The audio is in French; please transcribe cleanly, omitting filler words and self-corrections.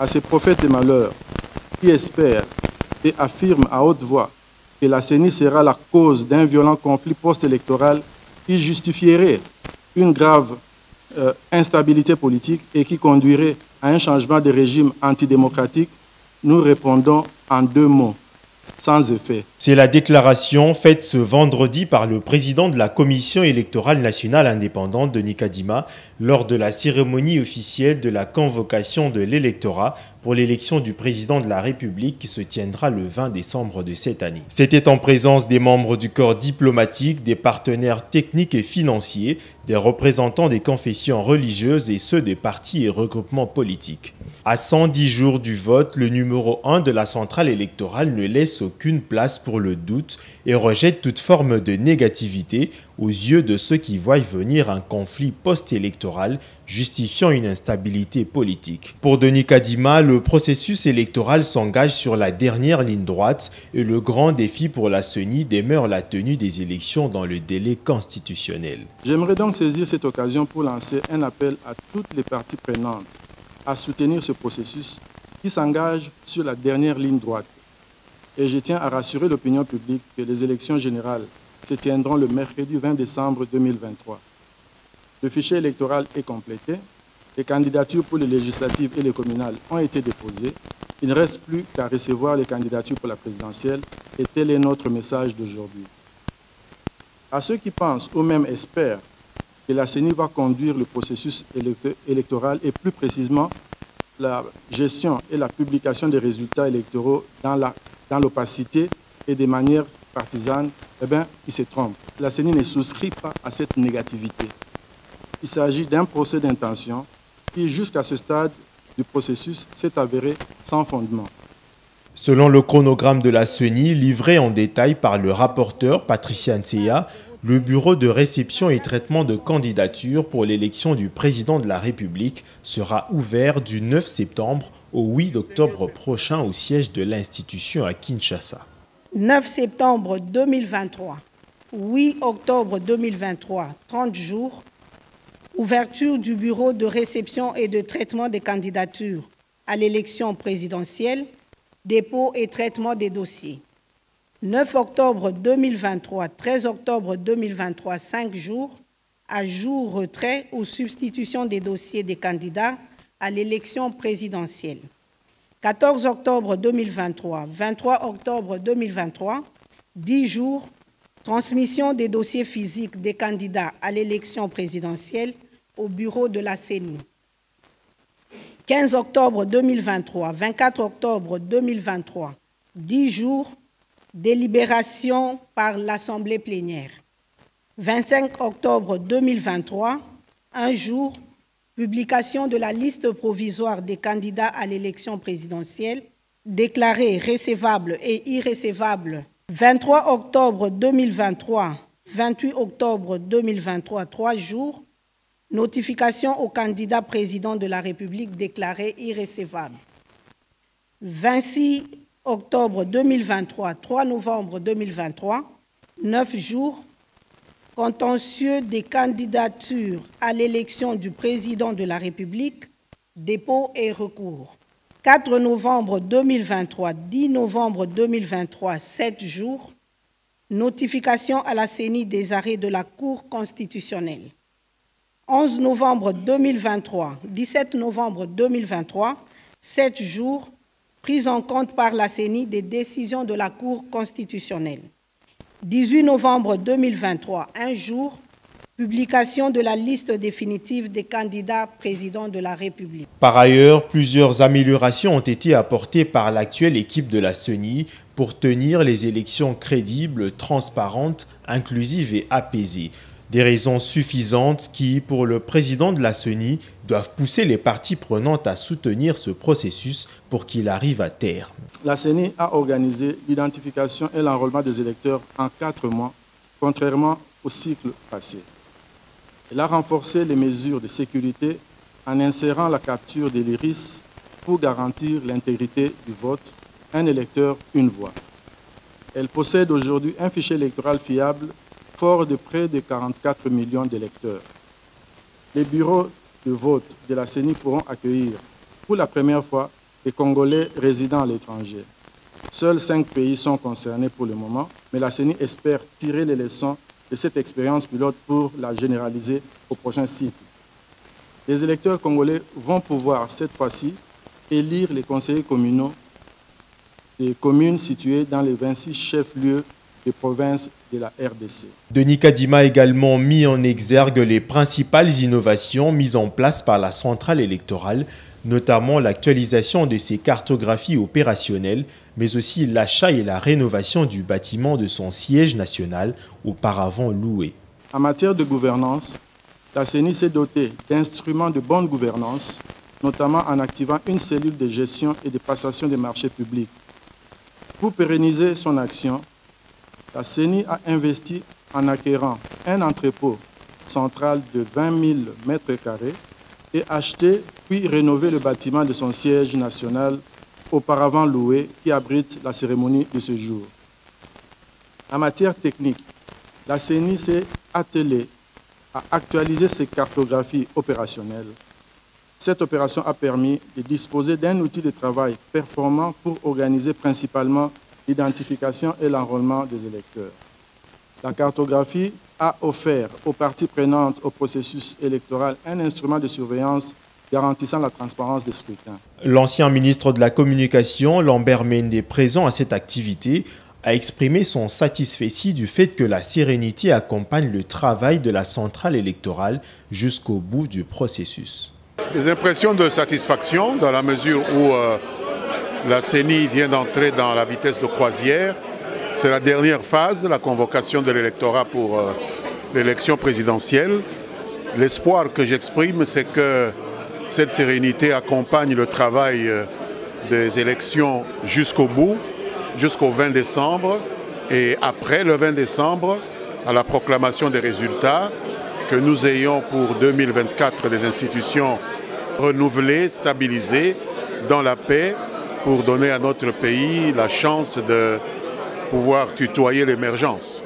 à ces prophètes des malheurs qui espèrent et affirment à haute voix que la CENI sera la cause d'un violent conflit post-électoral qui justifierait une grave instabilité politique et qui conduirait à un changement de régime antidémocratique, nous répondons en 2 mots: sans effet. C'est la déclaration faite ce vendredi par le président de la Commission électorale nationale indépendante, Denis Kadima, lors de la cérémonie officielle de la convocation de l'électorat pour l'élection du président de la République qui se tiendra le 20 décembre de cette année. C'était en présence des membres du corps diplomatique, des partenaires techniques et financiers, des représentants des confessions religieuses et ceux des partis et regroupements politiques. À 110 jours du vote, le numéro 1 de la centrale électorale ne laisse aucune place pour le doute et rejette toute forme de négativité aux yeux de ceux qui voient venir un conflit post-électoral justifiant une instabilité politique. Pour Denis Kadima, le processus électoral s'engage sur la dernière ligne droite et le grand défi pour la CENI demeure la tenue des élections dans le délai constitutionnel. J'aimerais donc saisir cette occasion pour lancer un appel à toutes les parties prenantes à soutenir ce processus qui s'engage sur la dernière ligne droite. Et je tiens à rassurer l'opinion publique que les élections générales se tiendront le mercredi 20 décembre 2023. Le fichier électoral est complété, les candidatures pour les législatives et les communales ont été déposées. Il ne reste plus qu'à recevoir les candidatures pour la présidentielle et tel est notre message d'aujourd'hui. À ceux qui pensent ou même espèrent que la CENI va conduire le processus électoral et plus précisément la gestion et la publication des résultats électoraux dans l'opacité et de manière partisane, eh bien, ils se trompent. La CENI ne souscrit pas à cette négativité. Il s'agit d'un procès d'intention qui, jusqu'à ce stade du processus, s'est avéré sans fondement. Selon le chronogramme de la CENI, livré en détail par le rapporteur Patricia Nseya, le bureau de réception et traitement de candidatures pour l'élection du président de la République sera ouvert du 9 septembre au 8 octobre prochain au siège de l'institution à Kinshasa. 9 septembre 2023, 8 octobre 2023, 30 jours, ouverture du bureau de réception et de traitement des candidatures à l'élection présidentielle, dépôt et traitement des dossiers. 9 octobre 2023, 13 octobre 2023, 5 jours, ajout, retrait ou substitution des dossiers des candidats à l'élection présidentielle. 14 octobre 2023, 23 octobre 2023, 10 jours, transmission des dossiers physiques des candidats à l'élection présidentielle au bureau de la CENI. 15 octobre 2023, 24 octobre 2023, 10 jours, délibération par l'Assemblée plénière. 25 octobre 2023, 1 jour, publication de la liste provisoire des candidats à l'élection présidentielle, déclarés recevables et irrecevables. 23 octobre 2023, 28 octobre 2023, 3 jours, notification aux candidats président de la République déclarés irrecevables. 26 octobre 2023, 3 novembre 2023, 9 jours, contentieux des candidatures à l'élection du président de la République, dépôt et recours. 4 novembre 2023, 10 novembre 2023, 7 jours, notification à la CENI des arrêts de la Cour constitutionnelle. 11 novembre 2023, 17 novembre 2023, 7 jours, prise en compte par la CENI des décisions de la Cour constitutionnelle. 18 novembre 2023, 1 jour, publication de la liste définitive des candidats présidents de la République. Par ailleurs, plusieurs améliorations ont été apportées par l'actuelle équipe de la CENI pour tenir les élections crédibles, transparentes, inclusives et apaisées. Des raisons suffisantes qui, pour le président de la CENI, doivent pousser les parties prenantes à soutenir ce processus pour qu'il arrive à terme. La CENI a organisé l'identification et l'enrôlement des électeurs en 4 mois, contrairement au cycle passé. Elle a renforcé les mesures de sécurité en insérant la capture de l'iris pour garantir l'intégrité du vote, un électeur, une voix. Elle possède aujourd'hui un fichier électoral fiable fort de près de 44 millions d'électeurs. Les bureaux de vote de la CENI pourront accueillir pour la première fois et Congolais résidant à l'étranger. Seuls 5 pays sont concernés pour le moment, mais la CENI espère tirer les leçons de cette expérience pilote pour la généraliser au prochain cycle. Les électeurs congolais vont pouvoir, cette fois-ci, élire les conseillers communaux des communes situées dans les 26 chefs-lieux des provinces de la RDC. Denis Kadima a également mis en exergue les principales innovations mises en place par la centrale électorale, notamment l'actualisation de ses cartographies opérationnelles, mais aussi l'achat et la rénovation du bâtiment de son siège national, auparavant loué. En matière de gouvernance, la CENI s'est dotée d'instruments de bonne gouvernance, notamment en activant une cellule de gestion et de passation des marchés publics. Pour pérenniser son action, la CENI a investi en acquérant un entrepôt central de 20 000 m² et acheté puis rénové le bâtiment de son siège national auparavant loué qui abrite la cérémonie de ce jour. En matière technique, la CENI s'est attelée à actualiser ses cartographies opérationnelles. Cette opération a permis de disposer d'un outil de travail performant pour organiser principalement l'identification et l'enrôlement des électeurs. La cartographie a offert aux parties prenantes au processus électoral un instrument de surveillance garantissant la transparence des scrutins. L'ancien ministre de la Communication, Lambert Mende, présent à cette activité, a exprimé son satisfecit du fait que la sérénité accompagne le travail de la centrale électorale jusqu'au bout du processus. Des impressions de satisfaction dans la mesure où la CENI vient d'entrer dans la vitesse de croisière. C'est la dernière phase, la convocation de l'électorat pour l'élection présidentielle. L'espoir que j'exprime, c'est que cette sérénité accompagne le travail des élections jusqu'au bout, jusqu'au 20 décembre, et après le 20 décembre, à la proclamation des résultats, que nous ayons pour 2024 des institutions renouvelées, stabilisées, dans la paix, pour donner à notre pays la chance de pouvoir tutoyer l'émergence.